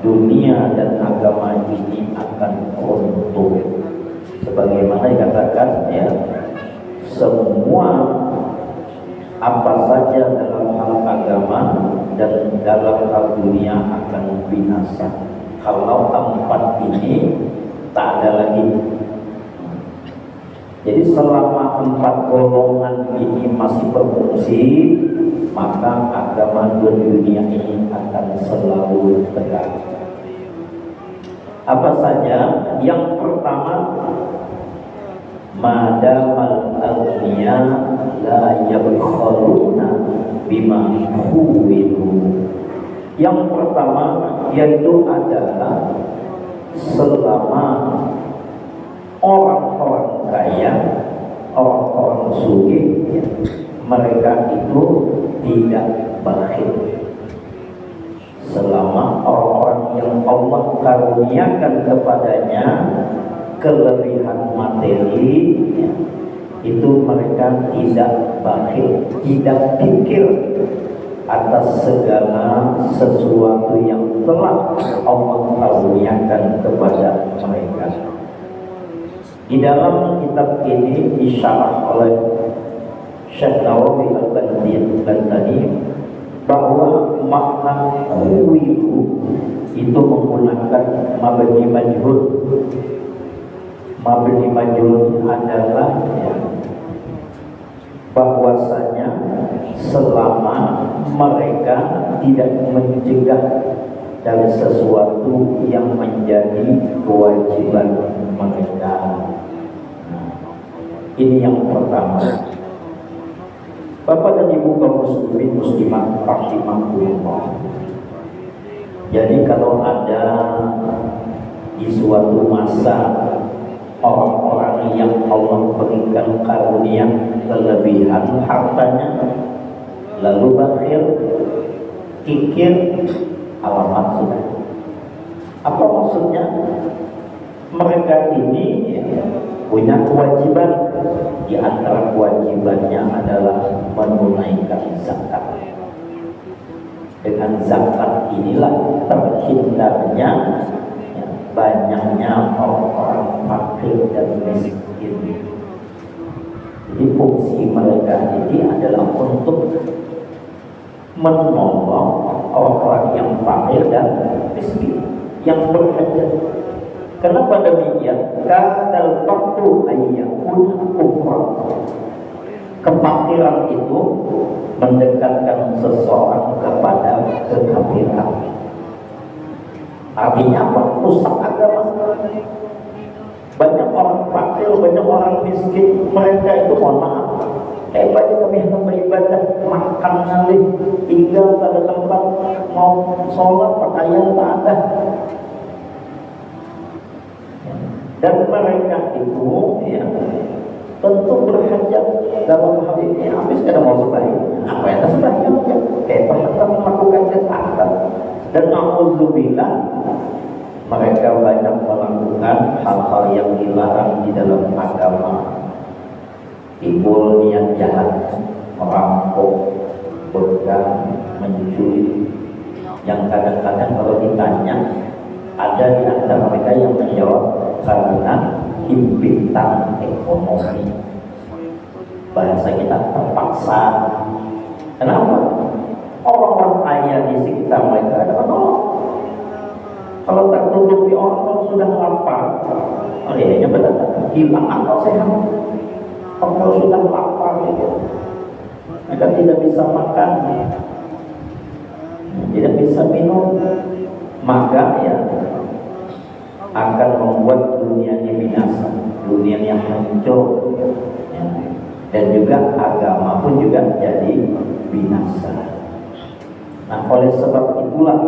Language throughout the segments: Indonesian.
dunia dan agama ini akan runtuh. Sebagaimana dikatakan ya, semua apa saja dalam hal agama dan dalam hal dunia akan binasa kalau empat ini tak ada lagi. Jadi selama empat golongan ini masih berfungsi, maka agama dunia ini akan selalu tegak. Apa saja? Yang pertama, madamal aghniya la yabkhaluna bima huwilu. Yang pertama yaitu adalah selama orang-orang kaya, orang-orang sugih, mereka itu tidak bakhil. Selama orang-orang yang Allah karuniakan kepadanya kelebihan materi, itu mereka tidak bakhil, tidak pikir atas segala sesuatu yang telah Allah karuniakan kepada mereka. Di dalam kitab ini disyarah oleh Syekh Nawawi Al-Bantani bahwa makna huwilu itu menggunakan mabni majhul. Mabni majhul adalah bahwasanya selama mereka tidak mencegah dari sesuatu yang menjadi kewajiban mereka. Ini yang pertama. Bapak dan Ibu kaum muslimin muslimat rahimakumullah. Jadi kalau ada di suatu masa orang-orang yang Allah berikan karunia kelebihan hartanya lalu bakhil, kikir, alamat sudah. Apa maksudnya? Mereka ini punya kewajiban. Di antara kewajibannya adalah menunaikan zakat. Dengan zakat inilah terhindarnya banyaknya orang-orang fakir dan miskin. Jadi fungsi mereka ini adalah untuk menolong orang-orang yang fakir dan miskin, yang berhajat. Kenapa demikian? Kadal fakru ayyakun kufran. Kefakiran itu mendekatkan seseorang kepada kekafiran. Artinya apa? Rusak agama. Banyak orang fakir, banyak orang miskin, mereka itu mohon maaf, banyak kami yang beribadah, makan ngalih, tinggal pada tempat, mau sholat pakaian tak ada. Dan mereka itu tentu berhajat dalam hal ini. Habis kada mau sembahyang, apa yang sembahyang ya? Kayak pernah melakukan kesalahan. Dan na'udzubillah, mereka banyak melakukan hal-hal yang dilarang di dalam agama. Timbul niat jahat, merampok, begal, mencuri. Yang kadang-kadang kalau ditanya, ada di antara mereka yang menjawab karena himpitan ekonomi. Bahasa kita terpaksa. Kenapa? Orang-orang kaya di sekitar mereka ada menolong. Kalau tertutupi orang, kalau sudah lapar, olehnya berdatang hilang akal sehat. Kalau sudah lapar, mereka tidak bisa makan, tidak bisa minum, maka akan membuat dunianya binasa, dunianya hancur, dan juga agama pun juga jadi binasa. Nah, oleh sebab itulah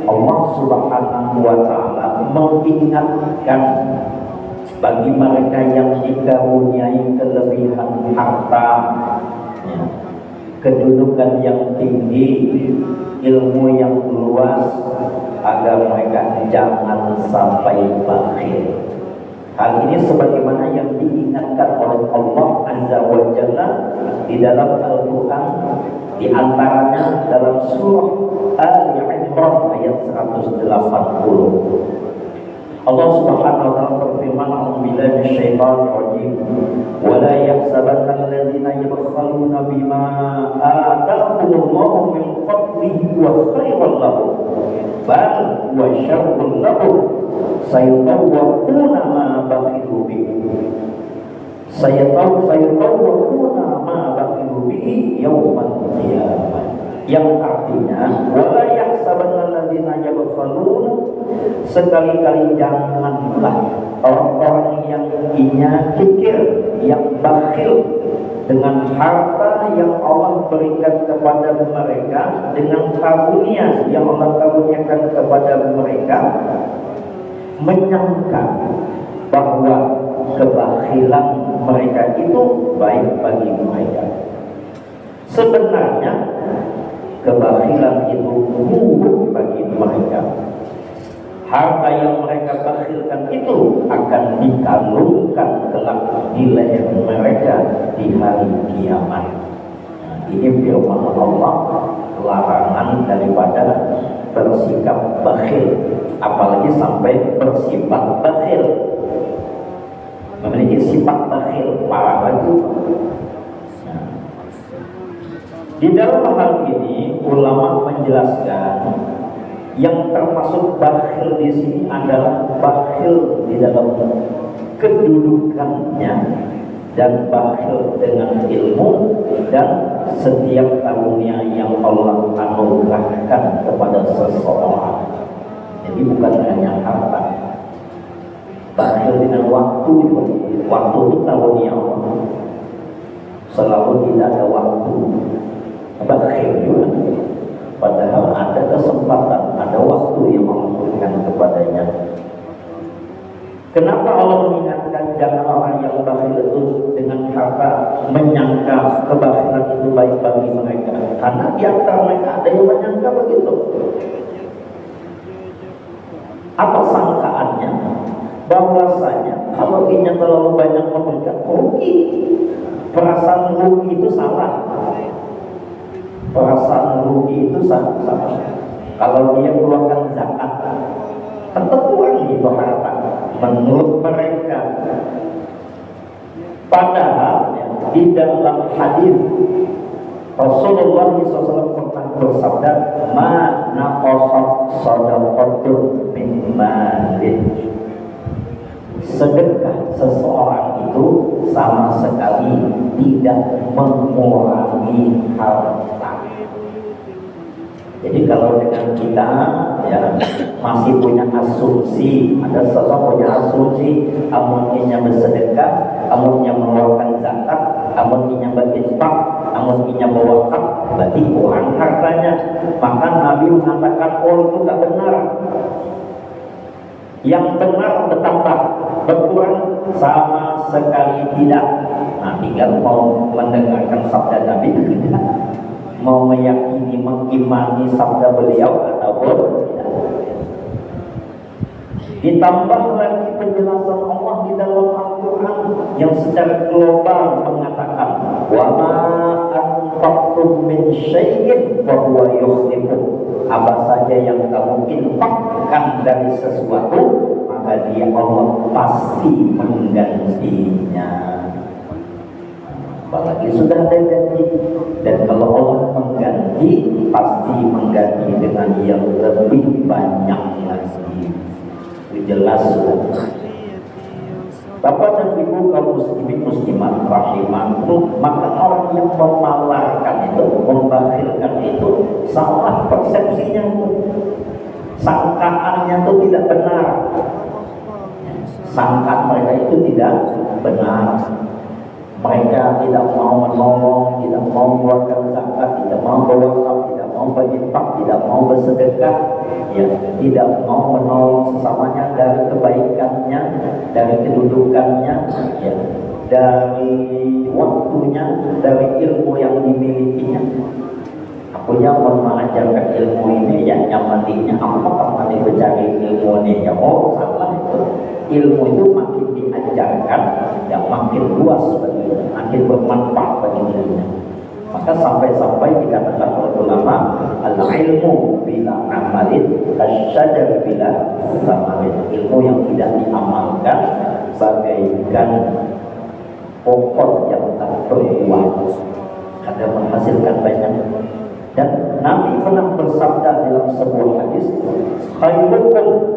Allah Subhanahu wa Ta'ala mengingatkan bagi mereka yang dikaruniai kelebihan harta, kedudukan yang tinggi, ilmu yang luas, agar mereka jangan sampai bakhil. Hal ini sebagaimana yang diingatkan oleh Allah Azza wa Jalla di dalam Al-Quran, di antaranya dalam surah Ali Imran ayat 180. Allah Subhanahu wa taala berfirman, "A'udzubillahi minasyaitonir rajim. Wa la yahsabanna alladziina yabkhaluna bima aataahumullahu min fadlihi wa khairan lahum, bal wa syarrun lahum. Sayatawwaquna ma bakhilu bihi. Sayatawwaquna ma bakhilu bihi yaumal qiyamah." Yang artinya, wala yahsabanna alladziina yabkhaluna, sekali-kali janganlah orang-orang yang kikir, yang bakhil dengan harta yang Allah berikan kepada mereka, dengan karunia yang Allah karuniakan kepada mereka, menyangka bahwa kebakhilan mereka itu baik bagi mereka. Sebenarnya kebakhilan itu buruk bagi mereka. Harta yang mereka bakhilkan itu akan dikalungkan kelak di leher mereka di hari kiamat. Nah, ini firman Allah, larangan daripada bersikap bakhil, apalagi sampai bersifat bakhil, memiliki sifat bakhil, parah lagi. Di dalam hal ini ulama menjelaskan yang termasuk bakhil di sini adalah bakhil di dalam kedudukannya dan bakhil dengan ilmu dan setiap karunia yang Allah anugerahkan kepada seseorang. Jadi bukan hanya harta. Bakhil dengan waktu itu karunia Allah. Selalu tidak ada waktu. Bakhil juga. Padahal ada kesempatan, ada waktu yang Allah berikan kepadanya. Kenapa Allah mengingatkan jangan orang yang bakhil itu dengan harta menyangka kebakhilan itu baik bagi mereka? Karena di antara mereka ada yang menyangka begitu. Apa sangkaannya? Bahwasanya kalau dia terlalu banyak memberikan, rugi. Perasaan rugi itu salah. Perasaan rugi itu sama. Kalau dia keluarkan zakat, tetap kurang itu harta menurut mereka. Padahal di dalam hadis Rasulullah SAW pernah bersabda, "Ma naqasat shadaqatun min malin." Sedekah seseorang itu sama sekali tidak mengurangi harta. Jadi kalau dengan kita ya masih punya asumsi, ada sosok punya asumsi, amunnya bersedekah, amunnya mengeluarkan zakat, amunnya berinfak, amunnya berwakaf, berarti kurang hartanya. Maka Nabi mengatakan, oh itu tak benar. Yang benar bertambah, berkurang sama sekali tidak. Nah, tinggal mau mendengarkan sabda Nabi tidak, mau meyakini, mengimani sabda beliau ataupun tidak. Ditambah lagi penjelasan Allah di dalam Al-Quran yang secara global mengatakan, wa ma anfaqtum min syai'in fa huwa yukhlifu. Apa saja yang kamu infakkan dari sesuatu, maka dia Allah pasti menggantinya. Apalagi sudah ada janji, dan kalau Allah mengganti, pasti mengganti dengan yang lebih banyak lagi. Itu jelas sudah. Bapak dan Ibu kaum muslimin muslimat rahimakumullah, maka orang yang memalarkan itu, membakhilkan itu, salah persepsinya, sangkaannya itu tidak benar. Sangkaan mereka itu tidak benar. Mereka tidak mau menolong, tidak mau mengeluarkan zakat, tidak mau berwakaf, tidak mau berinfak, tidak mau bersedekah, ya, tidak mau menolong sesamanya dari kebaikannya, dari kedudukannya, ya, dari waktunya, dari ilmu yang dimilikinya. Akunya mau mengajarkan ilmu ini, ya nyamannya apa kamu mencari ilmu ini, ya oh salah itu. Ilmu itu makin diajarkan, yang makin luas bagi, makin bermanfaat bagi dirinya. Maka sampai-sampai dikatakan oleh ulama, al-ilmu bila amalin kasyajar bila samarin. Ilmu yang tidak diamalkan bagaikan pohon yang tak berbuah, ada menghasilkan banyak. Dan Nabi pernah bersabda dalam sebuah hadis, khairukum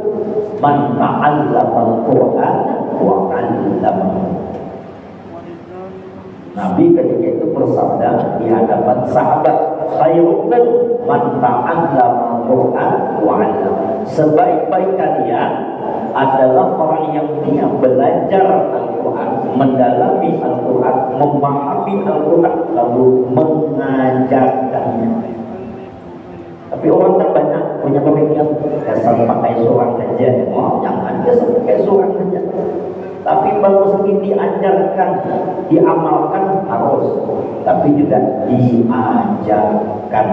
man ta'allama al-Qur'an wa 'allamahu. Nabi ketika itu bersabda di hadapan sahabat, khairukum man ta'allama al-Qur'an wa 'allamahu. Sebaik-baik kalian adalah orang yang dia belajar Al-Quran, mendalami Al-Quran, memahami Al-Quran, lalu mengajarkannya. Tapi orang kan banyak punya pemikiran dasar pakai seorang aja, oh jangan dasar pakai seorang aja. Tapi bagus lagi diajarkan, diamalkan harus, tapi juga diajarkan.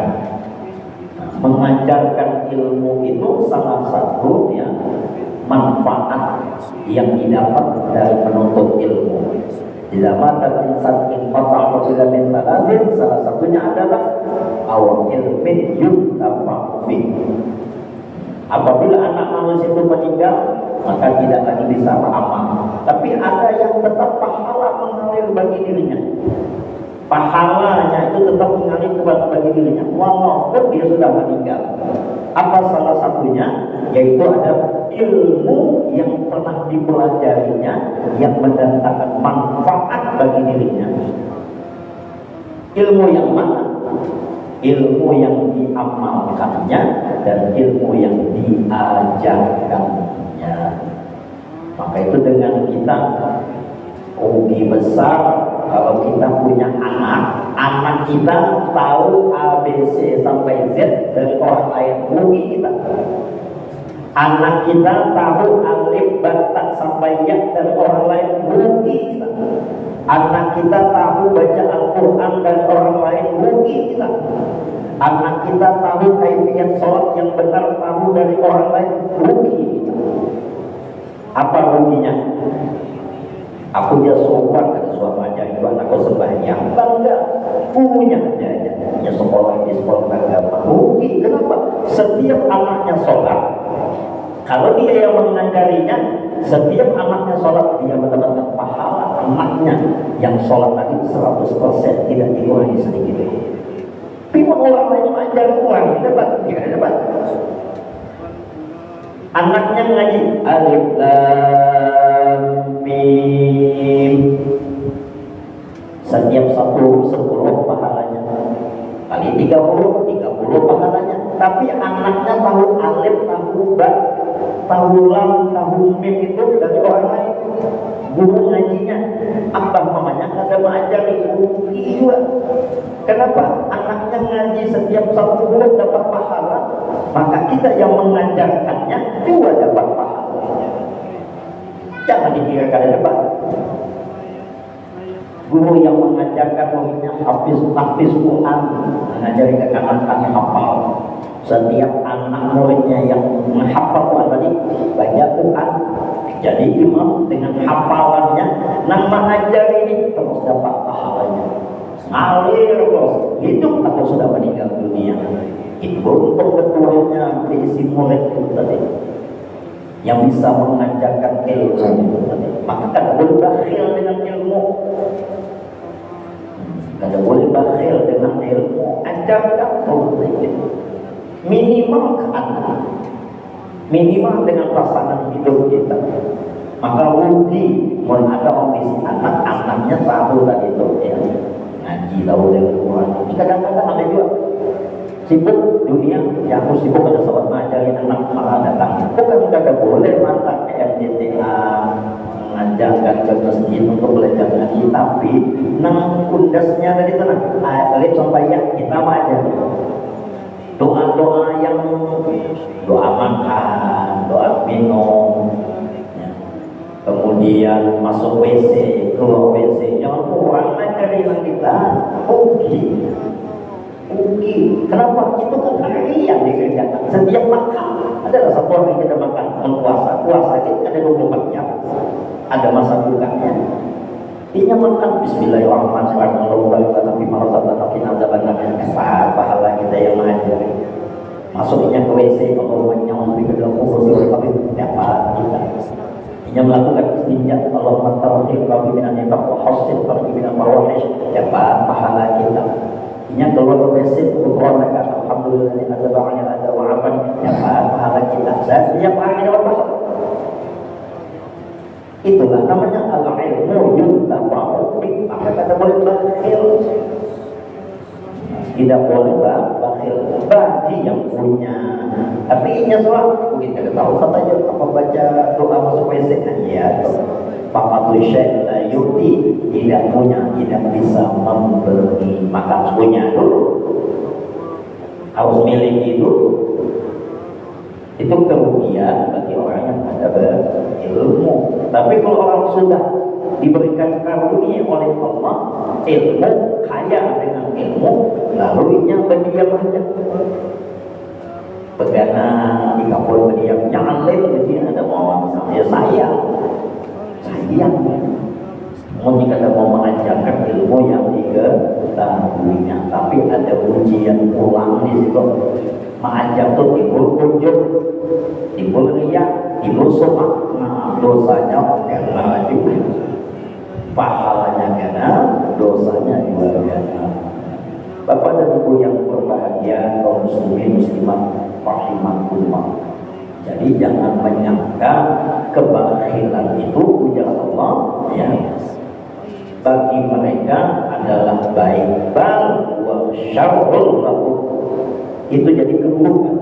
Mengajarkan ilmu itu salah satu ya manfaat yang didapat dari menuntut ilmu. Zaman insan infaqah min salasin, salah satunya adalah awal ilmin yuntafa'u fi. Apabila anak manusia itu meninggal, maka tidak lagi bisa beramal, tapi ada yang tetap pahala mengalir bagi dirinya. Pahalanya itu tetap mengalir bagi dirinya walaupun dia sudah meninggal. Apa salah satunya? Yaitu ada ilmu yang pernah dipelajarinya yang mendatangkan manfaat bagi dirinya. Ilmu yang mana? Ilmu yang diamalkannya dan ilmu yang diajarkannya. Maka itu dengan kita rugi besar kalau kita punya anak kita tahu ABC sampai Z dari orang lain, rugi kita. Anak kita tahu alif batak sampai ya dari orang lain, rugi kita. Anak kita tahu baca Al-Quran dari orang lain, rugi kita. Anak kita tahu kaifiyat sholat yang benar, tahu dari orang lain, rugi kita. Apa ruginya? Aku dia sopan kata suamanya, itu anakku sembahyang, bangga punya aja sekolah di sekolah agama, rugi. Kenapa? Setiap anaknya sholat, kalau dia yang mengajarinya, setiap anaknya sholat dia mendapatkan pahala anaknya yang sholat tadi 100%, tidak dikurangi sedikit. Tapi orang lain mengajar orang dapat, tidak dapat. Anaknya ngaji alif lam mim, setiap 10 pahalanya, kali 30 pahalanya. Tapi anaknya tahu alif, tahu ba, tahu lam, tahu mim itu dari orang lain. Guru ngajinya, abah mamanya kada mengajari, guru juga. Kenapa? Anaknya ngaji setiap 10 dapat pahala, maka kita yang mengajarkannya juga dapat pahala. Jangan dikira kada dapat. Guru yang mengajarkan muridnya hafiz Quran, mengajari ke anak-anaknya hafal. Setiap anak muridnya yang menghafal Quran tadi baca Quran, jadi imam dengan hafalannya, nang mengajar ini terus dapat pahalanya. Ngalir terus, hidup atau sudah meninggal dunia. Itu untuk ketuanya diisi murid itu tadi, yang bisa mengajarkan ilmu itu tadi. Maka kada boleh bakhil dengan ilmu. Kada boleh bakhil dengan ilmu. Ajarkan terus minimal ke anak, minimal dengan pasangan hidup kita. Maka rugi mau ada omisi anaknya tahu tadi itu ya, ngaji tahu dengan Quran. Kadang-kadang ada juga sibuk dunia, ya aku sibuk ada sobat ngajarin anak malah datang. Bukan kada boleh mantan MDTA mengajarkan ke masjid untuk belajar ngaji, tapi nang kundasnya tadi tenang alif sampai ya kita aja. Doa-doa yang doa makan, doa minum, ya. Kemudian masuk WC, keluar WC, jangan kurang ajarin kita, rugi. Kenapa? Itu kan harian dikerjakan. Setiap makan ada satu orang yang tidak makan, puasa kita ada 24 jam, ada masa bukanya. Dia makan Bismillahirrahmanirrahim, Allahumma barik lana fi ma razaqtana, pahala kita yang mengajari. masuknya ke WC kalau menyawa di dalam kubur tapi dapat kita hanya melakukan istinja Allah matahari kami minan nifaq wa hasil kami minan fawahish dapat pahala kita hanya keluar ke WC kubur mereka alhamdulillah ada banyak ada wa'afan dapat pahala kita dan setiap hari dapat pahala. Itulah namanya al-ilmu yuntafa'u bih. Maka kata boleh bakhil, tidak boleh bakhil bagi yang punya. Tapi ini soal kita tahu katanya apa baca doa masuk WC ya. Fakatu syekh la yuti, tidak punya tidak bisa memberi, maka punya dulu, harus miliki dulu. Itu kerugian bagi orang yang ada berilmu. Tapi kalau orang sudah diberikan karunia oleh Allah ilmu, kaya dengan ilmu, lalu ia berdiam saja. Begana di kampung berdiam, jangan lain dia ada mau saya sayang. Namun jika ada mau mengajarkan ilmu yang diketahuinya, tapi ada ujian pulang di situ. Mengajar itu timbul kunjung, timbul riak, timbul sumah. Nah, dosanya kena juga, pahalanya kena, dosanya juga kena. Bapak dan Ibu yang berbahagia, kaum muslimin muslimat rahimakumullah. Jadi jangan menyangka kebakhilan itu ujar Allah ya, bagi mereka adalah baik, bal wa syarrul lahum. Itu jadi keburukan.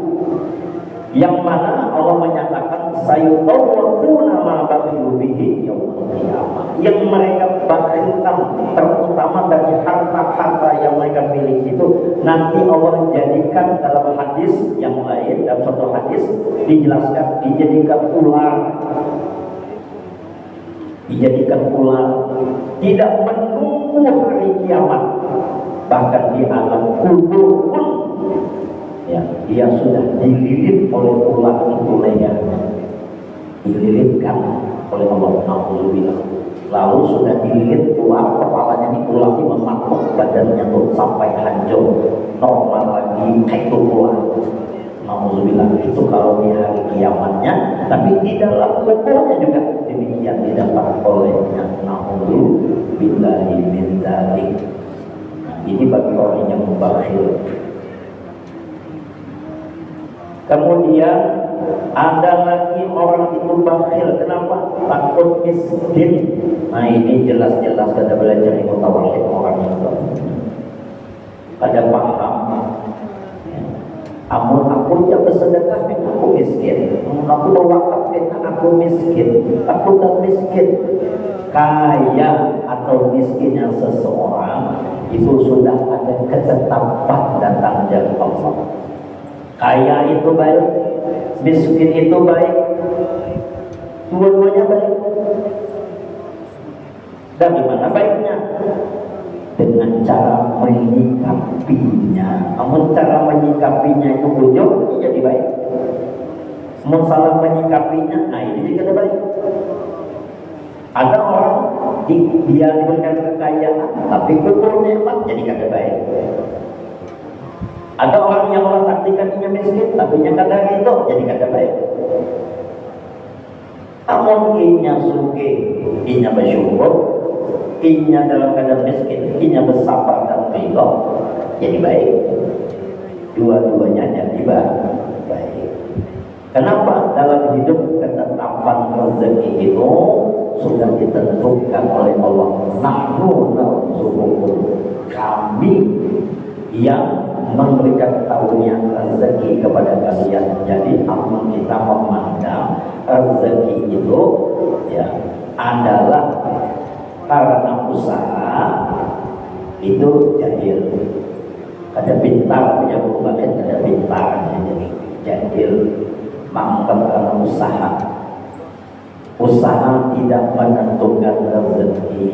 Yang mana Allah menyatakan sayutawwaquna ma bakhilu bihi yaumil qiyamah. Yang mereka bakhilkan terutama dari harta-harta yang mereka miliki itu nanti Allah jadikan dalam hadis yang lain, dalam satu hadis dijelaskan dijadikan ular. Dijadikan ular, tidak menunggu hari kiamat, bahkan di alam kubur pun ya, dia sudah dililit oleh ular itu lehernya, dililitkan oleh Allah Ta'ala. Lalu sudah dililit ular, kepalanya ini ular ini mematuk badannya tuh sampai hancur, normal lagi kayak itu ular. Alhamdulillah, itu kalau di hari kiamatnya, tapi di dalam kuburnya juga demikian didapat olehnya. Alhamdulillah min dzalik. Ini bagi orang yang bakhil. Kemudian ada lagi orang itu bakhil, kenapa? Takut miskin. Nah ini jelas-jelas kada belajar ilmu tauhid orang itu. Ada paham. Amun aku yang bersedekah dengan aku miskin, amun aku berwakaf dengan aku miskin, aku tak miskin. Kaya atau miskinnya seseorang itu sudah ada ketetapan datang dari Allah. Kaya itu baik, miskin itu baik, dua-duanya baik. Dari mana baiknya? Dengan cara menyikapinya. Namun cara menyikapinya itu bujur, jadi baik. Namun salah menyikapinya, nah ini juga baik. Ada orang dia diberikan kekayaan, tapi kufur nikmat, jadi kada baik. Ada orang yang Allah takdirkan dia miskin, tapi yang kada itu, jadi kada baik. Namun inya suke, inya bersyukur, inya dalam keadaan miskin, inya bersabar dan ridha, jadi baik. Dua-duanya jadi baik. Kenapa? Dalam hidup ketetapan rezeki itu sudah ditentukan oleh Allah. Nahnu narzuqukum, kami yang memberikan karunia rezeki kepada kalian. Jadi amun kita memandang rezeki itu ya adalah karena usaha, itu jahil. Ada pintar punya bukan, ada pintar jadi jahil. Menganggap karena usaha tidak menentukan rezeki,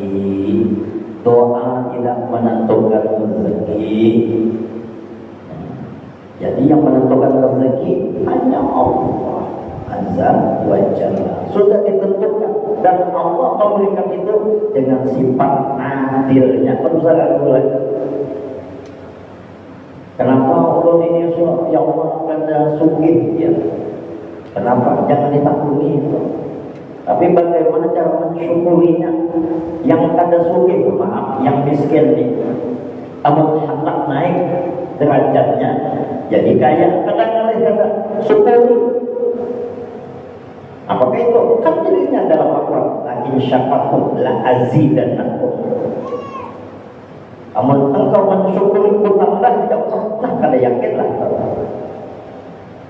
doa tidak menentukan rezeki. Jadi yang menentukan rezeki hanya Allah Azza wa Jalla, sudah ditentukan, dan Allah memberikan itu dengan sifat adilnya. Kenapa Ramadan ini ya Allah kada sugih ya. Kenapa? Jangan ditakuni itu. Tapi bagaimana cara mensyukurinya? Yang kada sugih, maaf, yang miskin nih, amal hendak naik derajatnya, jadi kaya, kadang-kadang kada syukuri. Apakah itu? Kan dirinya dalam Al-Quran, lakin syakartum la azidannakum. Amal engkau mensyukuri ku tambah, ya Allah, nah kada yakinlah.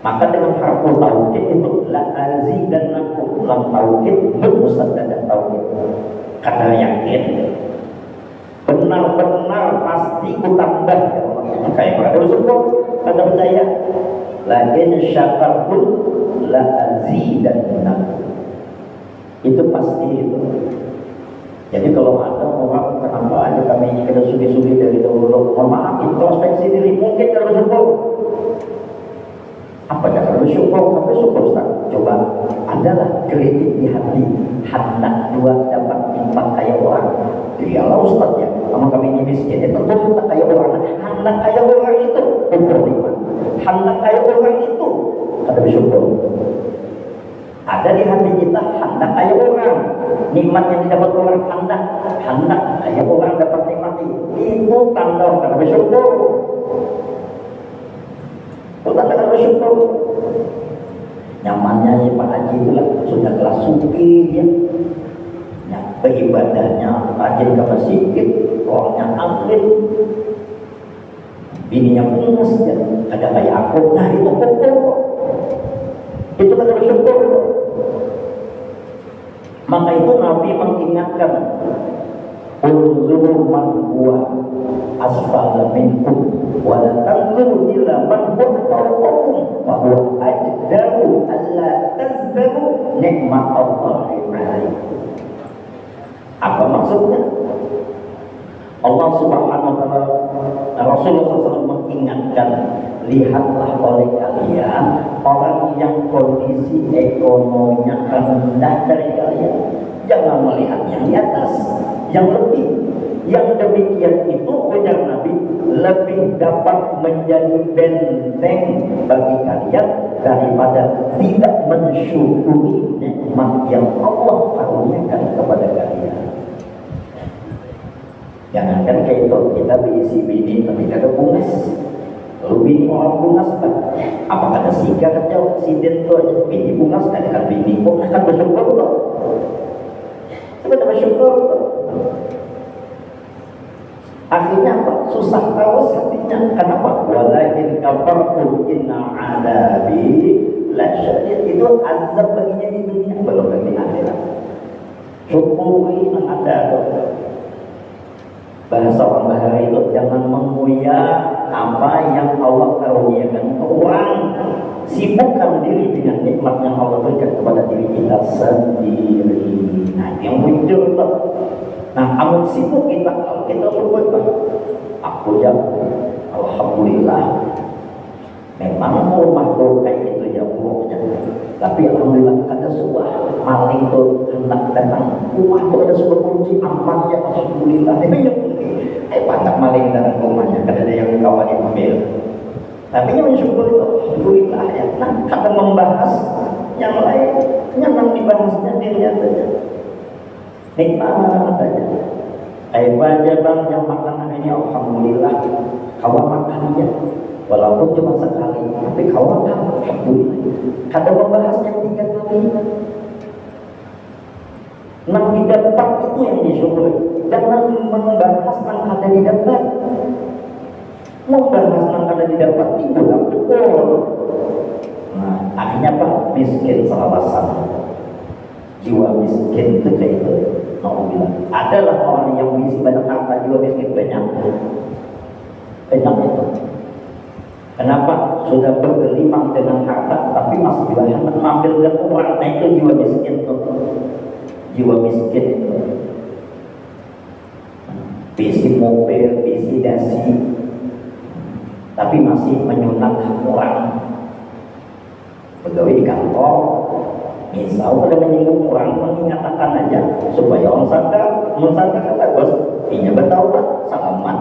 Maka dengan harfu taukid itu la azidannakum, lam taukid bermusadadah taukid. Kada yakin, benar-benar pasti ku tambah, ya Allah. Kayak pada bersyukur, kada percaya. Lakin syakartum la azidannakum, itu pasti itu. Jadi kalau ada orang, kenapa ada kami ini kada sugi-sugi dari dahulu, mohon maaf, introspeksi diri, mungkin kalau bersyukur. Apa jangan bersyukur? Sampai syukur Ustaz. Coba, adalah kritik di hati, hendak dua dapat empat kaya orang. Iyalah Ustaz ya, sama kami ini miskin, itu tentu hendak kaya orang. Hendak kaya orang itu kufur iman. Hendak kaya orang itu ada bersyukur. Ada di hati kita hendak kaya orang, nikmat yang didapat orang hendak kaya orang dapat nikmat itu tanda kada bersyukur. Kita kada bersyukur. Nyamannya Pak Haji itulah sudah kelas suki ya. Ya, beribadahnya rajin ke masjid, orangnya alim, bininya punas ya, ada kayak aku, nah itu pokok. Itu kada bersyukur. Maka itu Nabi mengingatkan, unzuru man huwa asfala minkum wa la tanzuru ila man huwa fawqakum wa huwa ajdaru alla tazdaru nikmat Allah alaikum. Apa maksudnya? Allah Subhanahu wa taala, Rasulullah SAW mengingatkan, lihatlah oleh kalian orang yang kondisi ekonominya rendah dari kalian, jangan melihat yang di atas, yang lebih. Yang demikian itu ujar Nabi lebih dapat menjadi benteng bagi kalian daripada tidak mensyukuri nikmat yang Allah karuniakan kepada kalian. Jangankan kayak itu, kita diisi bini tapi kada bungas. Lalu bini orang bungas kan? Apa kata siga kacau siden tu aja bini bungas kan dengan bini kok akan bersyukur loh. Kita bersyukur loh. Akhirnya apa? Susah tahu hatinya. Kenapa? Walakin kafartu inna adabi la syadid. Itu azab baginya di dunia, belum lagi akhirat. Syukuri yang ada tuh. Bahasa orang bahari itu jangan menguya apa yang Allah karuniakan. Orang sibukkan diri dengan nikmat yang Allah berikan kepada diri kita sendiri. Nah, yang muncul tuh. Nah, amun sibuk kita, kalau kita syukur, aku ya, alhamdulillah, memang rumah kayak itu ya buruknya. Tapi alhamdulillah ada sebuah maling tuh hendak datang rumah tuh ada sebuah kunci aman ya, alhamdulillah. Banyak maling datang rumahnya, kada ada yang kawan yang ambil. Tapi yang mensyukur itu, alhamdulillah ya. Nah, kada membahas yang lain, nyaman dibahasnya dirinya saja. Nikmat saja. Aja bang yang makan ini alhamdulillah, kawan makannya walaupun cuma sekali, tapi kawan makan alhamdulillah. Kada membahasnya 3 kali. Nang didapat itu yang disyukuri. Jangan membahas nang kada didapat. Membahas nang kada didapat itu syukur. Nah, akhirnya apa? Miskin salawasan. Jiwa miskin itu kayak itu. Alhamdulillah. Adalah orang yang mengisi banyak harta juga miskin banyak itu. Kenapa? Sudah bergelimang dengan harta tapi masih juga hendak mengambil dengan orang. Nah itu jiwa miskin itu. Jiwa miskin itu. Bisi mobil, bisi dasi, tapi masih menyunat orang. Pegawai di kantor. Misal pada menyinggung orang, mengingatkan aja supaya orang sadar, kata bos, ini bertaubat, selamat,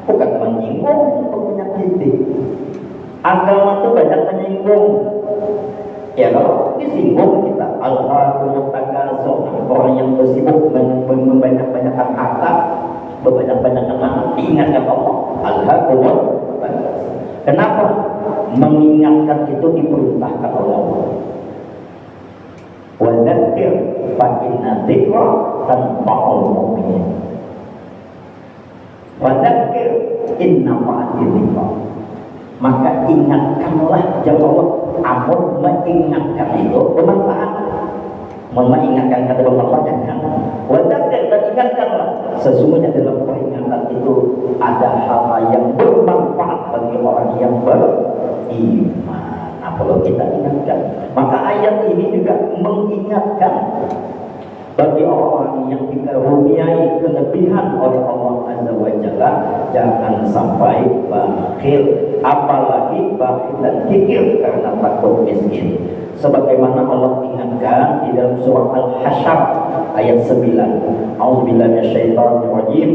bukan menyinggung untuk menyakiti. Agama itu banyak menyinggung. Ya kalau disinggung kita al-haakumut takasur, orang yang bersibuk membanyak-banyakan harta, berbanyak-banyakan anak, diingatkan Allah al-haakumut takasur. Kenapa? Mengingatkan itu diperintahkan oleh Allah. Wa dzakir fa inna dzikra tanfa'ul mu'minin. Wa dzakir inna ma'ad dzikra. Maka ingatkanlah, jawab amun mengingatkan itu bermanfaat. Mengingatkan kata bermanfaat jangan. Wadakir dan ingatkanlah, sesungguhnya dalam peringatan itu ada hal-hal yang bermanfaat bagi orang yang beriman. Nah, kalau kita ingatkan, maka ayat ini juga mengingatkan bagi orang yang dikaruniai kelebihan oleh Allah Azza wa Jalla, jangan sampai bakhil, apalagi bakhil dan kikir karena takut miskin. Sebagaimana Allah ingatkan di dalam surah Al-Hasyr ayat 9. A'udzubillahi minasyaitonir rajim.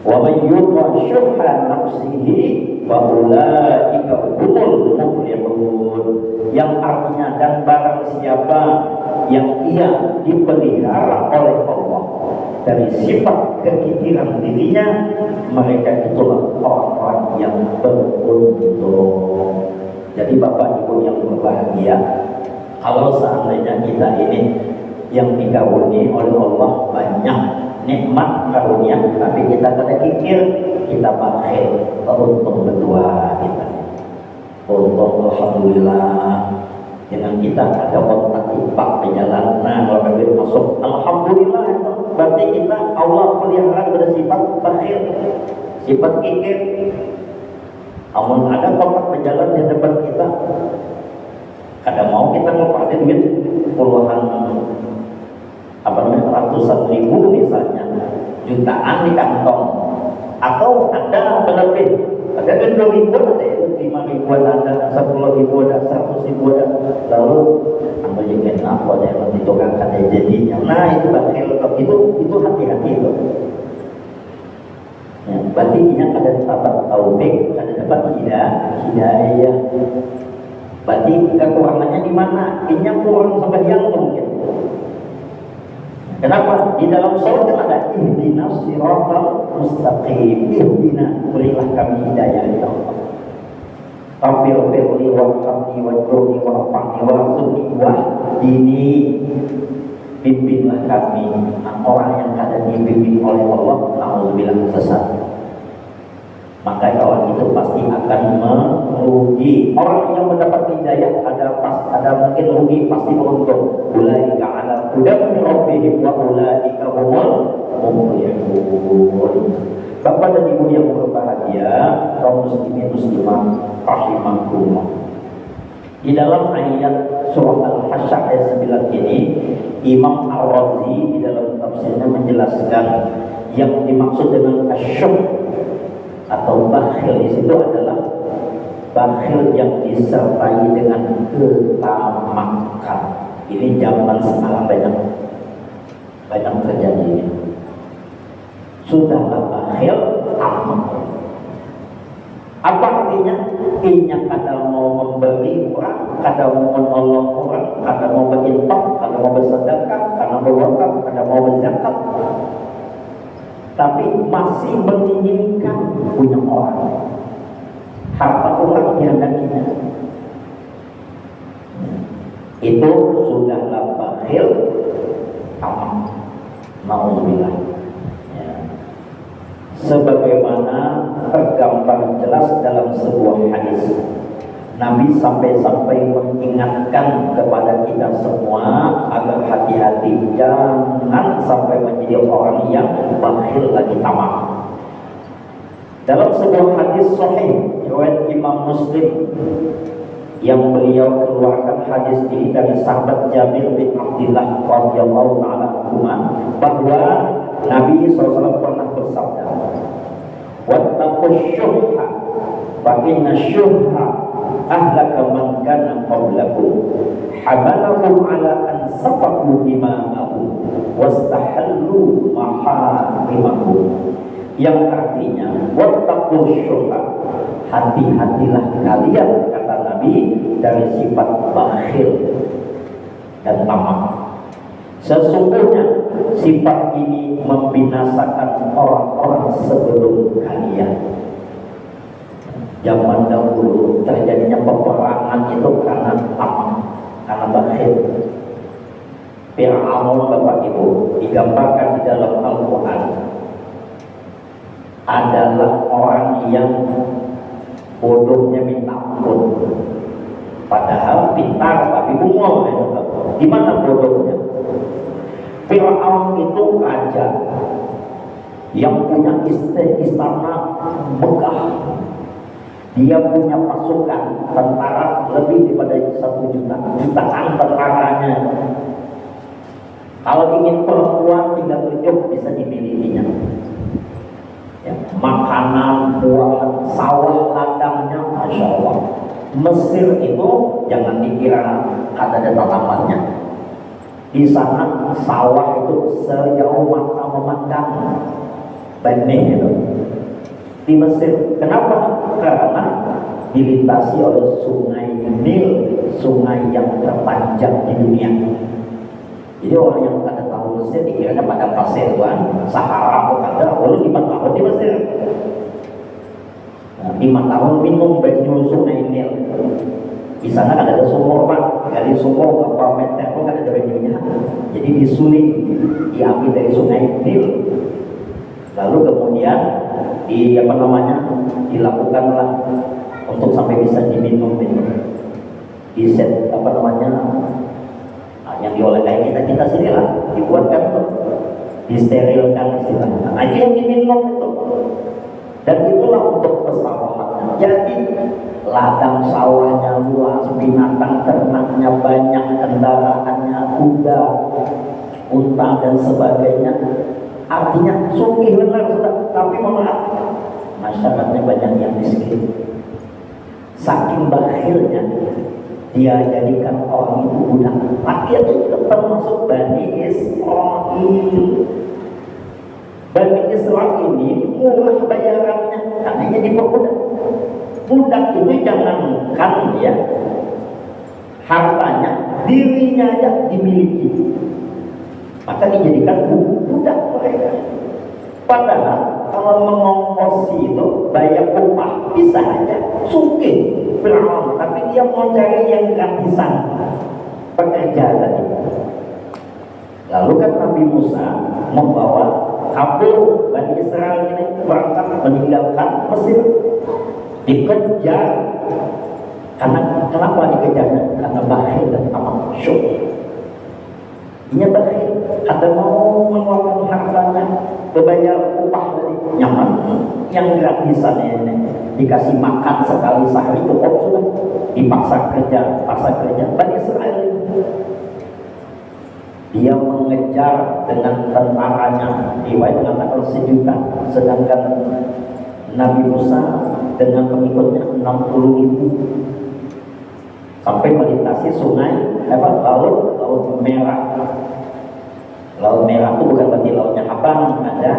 Wa may yuqa syuhha nafsihi fa ulaika humul muflihun. Yang artinya, dan barang siapa yang ia dipelihara oleh Allah dari sifat kekikiran dirinya, mereka itulah orang-orang yang beruntung. Jadi Bapak Ibu yang berbahagia, kalau seandainya kita ini yang dikaruniai oleh Allah banyak nikmat karunia, tapi kita pada kikir, kita bakhil, beruntung berdua kita. Untung alhamdulillah dengan kita ada kontak ipak di jalan. Nah, kalau kita masuk, alhamdulillah, berarti kita Allah pelihara bersifat bakhil, sifat kikir. Namun ada kontak berjalan di depan kita, kadang mau kita ngeluarin duit puluhan ratusan ribu misalnya, jutaan di kantong, atau ada berlebih, ada 2 ribuan, ada 5 ribuan, ada 10 ribu, ada 100 ribu, ada, lalu ambil jaket apa ada yang ditukangkan jadinya. Nah, itu bakhil, itu hati-hati itu. Ya, berarti ini ada dapat taufik, ada dapat hidayah. Berarti kekurangannya di mana? Ini kurang sembahyang mungkin. Kenapa? Di dalam sholat kan ada ihdinas siratal mustaqim. Ihdina, berilah kami hidayah ya Allah. Rabbil firli warhamni wajruni warfa'ni warzuqni wahdini. Pimpinlah kami. Nah, orang yang kadang dipimpin oleh Allah, na'udzubillah, sesat. Maka orang itu pasti akan merugi. Orang yang mendapat hidayah ada mungkin rugi, pasti beruntung. Ulaika ala hudan min rabbihim wa ulaika humul muflihun. Bapak dan Ibu yang berbahagia, kaum muslimin muslimah rahimakumullah. Di dalam ayat surah Al-Hasyr ayat 9 ini, Imam Ar-Razi di dalam tafsirnya menjelaskan yang dimaksud dengan asyuk atau bakhil di situ adalah bakhil yang disertai dengan ketamakan. Ini zaman sekarang banyak terjadi ini. Sudahlah bakhil, tamak. Apa artinya? Inya kadang mau memberi orang, kadang mau menolong orang, kadang mau berinfak, kadang mau bersedekah, kadang berwakaf, kadang mau berzakat, tapi masih menginginkan punya orang, harta orang dihendakinya. Itu sudahlah bakhil, tamak. Nauzubillah. Sebagaimana tergambar jelas dalam sebuah hadis, Nabi sampai-sampai mengingatkan kepada kita semua agar hati-hati, jangan sampai menjadi orang yang bakhil lagi tamak. Dalam sebuah hadis sahih riwayat Imam Muslim yang beliau keluarkan hadis ini dari sahabat Jabir bin Abdullah radhiyallahu taala anhu, bahwa Nabi SAW pernah bersabda, "Wattaqus syuhha, fa inna syuhha ahlaka man kana qablakum, hamalahum ala an safaku dima'ahum, wastahallu maharimahum." Yang artinya, wattaqus syuhha, hati-hatilah kalian, kata Nabi, dari sifat bakhil dan tamak. Sesungguhnya sifat ini membinasakan orang-orang sebelum kalian. Zaman dahulu terjadinya peperangan itu karena tamak, karena bakhil. Fir'aun, Bapak Ibu, digambarkan di dalam Al-Quran adalah orang yang bodohnya minta ampun, padahal pintar tapi bungol. Di mana bodohnya? Fir'aun itu raja yang punya istana megah. Dia punya pasukan tentara lebih daripada 1 juta, jutaan tentaranya. Kalau ingin perempuan tinggal tunjuk bisa dimilikinya. Ya, makanan, buah, sawah, ladangnya, masya Allah. Mesir itu jangan dikira ada tanamannya. Di sana sawah itu sejauh mata memandang, benih itu. Di Mesir, kenapa? Karena dilintasi oleh sungai Nil, sungai yang terpanjang di dunia. Jadi orang yang ada tahu Mesir dikiranya pada pasir kan, Sahara bukan ada, lalu 5 tahun di Mesir. 5 tahun minum banyu sungai Nil. Di sana kan ada sumur Pak, dari sumur berapa meter pun kan ada banyunya. Jadi disuling, diambil dari sungai Nil. Lalu kemudian dilakukanlah untuk sampai bisa diminum itu. Di set yang diolah kayak kita sini lah, dibuatkan tuh, disterilkan istilahnya. Nah, itu yang diminum itu. Dan itulah untuk pesawahannya. Jadi ladang sawahnya luas, binatang ternaknya banyak, kendaraannya kuda, unta dan sebagainya. Artinya sugih benar sudah, tapi maaf, masyarakatnya banyak yang miskin. Saking bakhilnya dia jadikan orang itu budak. Akhirnya itu termasuk Bani Israil. Bani Israil ini murah bayarannya karena jadi budak. Budak itu jangankan ya hartanya, dirinya aja dimiliki. Maka dijadikan budak mereka. Padahal kalau mengongkosi itu bayar upah bisa aja sugih Fir'aun, tapi dia mau cari yang gratisan pekerja tadi. Lalu kan Nabi Musa membawa kabur Bani Israel ini berangkat meninggalkan Mesir, dikejar. Karena kenapa dikejarnya? Karena bakhil dan tamak syuh. Ini bakhil, ada mau mengeluarkan hartanya, berbayar upah tadi nyaman, yang gratisan ini dikasih makan sekali sehari cukup sudah, dipaksa kerja, Bani Israel itu. Dia mengejar dengan tentaranya, riwayat mengatakan 1 juta, sedangkan Nabi Musa dengan pengikutnya 60.000 sampai melintasi sungai laut merah. Laut merah itu bukan berarti lautnya abang, ada.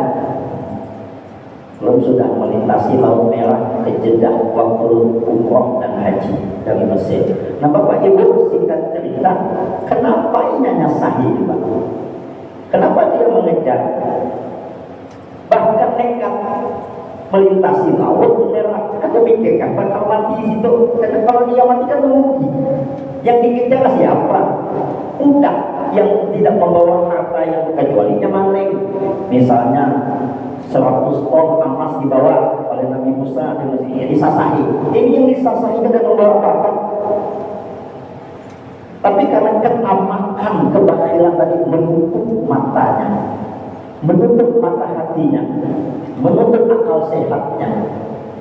Belum sudah melintasi laut merah ke Jeddah waktu umroh dan haji dari Mesir. Nah Bapak Ibu, singkat cerita, kenapa ini hanya sahih Pak? Kenapa dia mengejar? Bahkan nekat melintasi laut merah, kan memikirkan bakal mati di situ. Karena kalau dia mati kan rugi. Yang dikejar siapa? Budak yang tidak membawa harta yang kecualinya maling. Misalnya 100 ton emas dibawa oleh Nabi Musa disasahi. Ini yang disasahi tidak membawa apa-apa. Tapi karena ketamakan, kebakhilan tadi menutup matanya, menutup mata hatinya, menutup akal sehatnya.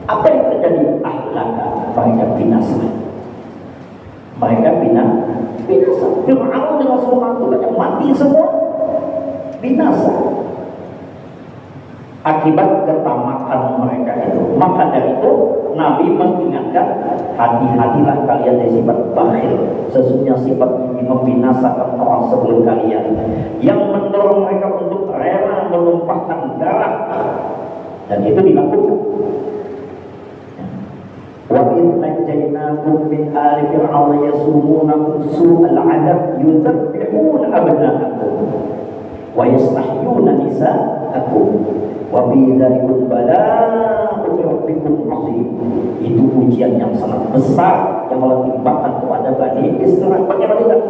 Apa yang terjadi? Ahlaka, mereka binasa. Mereka binasa. Fir'aun dengan semua itu banyak mati semua, binasa. Akibat ketamakan mereka itu. Maka dari itu Nabi mengingatkan, hati-hatilah kalian dari sifat bakhil. Sesungguhnya sifat ini membinasakan orang sebelum kalian, yang mendorong mereka untuk rela menumpahkan darah, dan itu dilakukan. Wa idh najjaynakum min ali fir'auna yasumunakum su'al 'adzab yudzabbihuna abna'akum wa yastahyuna nisa'akum wa fi dzalikum bala'un rabbikum 'azim. Itu ujian yang sangat besar yang Allah timpakan kepada Bani Israil. Bagaimana tidak?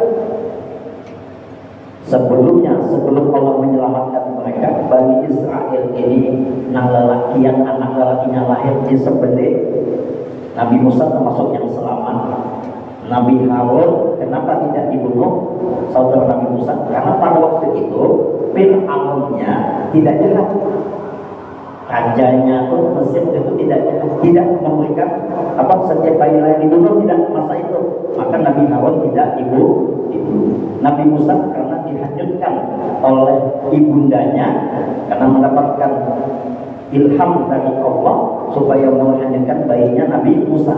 Sebelumnya, sebelum Allah menyelamatkan mereka, Bani Israel ini anak lelakinya lahir disembelih. Nabi Musa termasuk yang selamat. Nabi Harun kenapa tidak dibunuh saudara Nabi Musa? Karena pada waktu itu Fir'aunnya tidak jahat. Rajanya pun Mesir itu tidak memberikan setiap bayi lahir dibunuh, tidak masa itu. Maka Nabi Harun tidak dibunuh. Nabi Musa karena dihanyutkan oleh ibundanya karena mendapatkan ilham dari Allah supaya menghanyutkan bayinya Nabi Musa,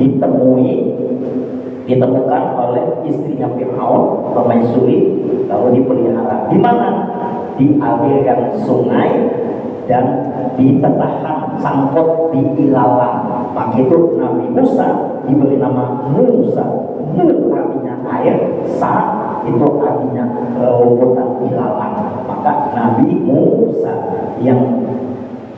ditemukan oleh istrinya Fir'aun, Permaisuri, lalu dipelihara. Di mana? Di aliran sungai dan ditetahan sangkut di ilalang. Maka itu Nabi Musa diberi nama Musa. Mu artinya air, sa itu artinya lautan ilalang. Maka Nabi Musa yang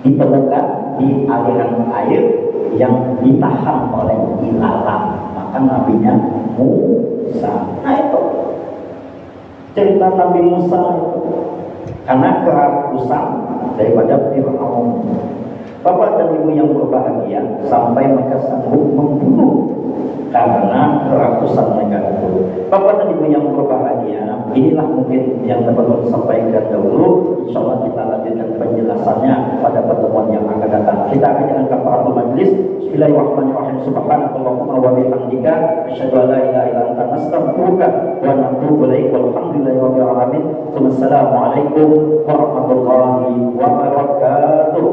ditemukan di aliran air yang ditahan oleh ilalang, maka nabinya Musa. Nah itu cerita Nabi Musa itu karena kerakusan daripada Fir'aun. Bapak dan Ibu yang berbahagia, sampai mereka sanggup membunuh karena kerakusan mereka itu. Bapak dan Ibu yang berbahagia, inilah mungkin yang dapat saya sampaikan dahulu. Insyaallah kita lanjutkan penjelasannya pada pertemuan yang akan datang. Kita akan jalankan kafaratul majlis. Bismillahirrahmanirrahim. Subhanakallahumma wa bihamdika asyhadu an la ilaha illa anta astaghfiruka wa atubu ilaik. Walhamdulillahirabbil alamin. Wassalamualaikum warahmatullahi wabarakatuh.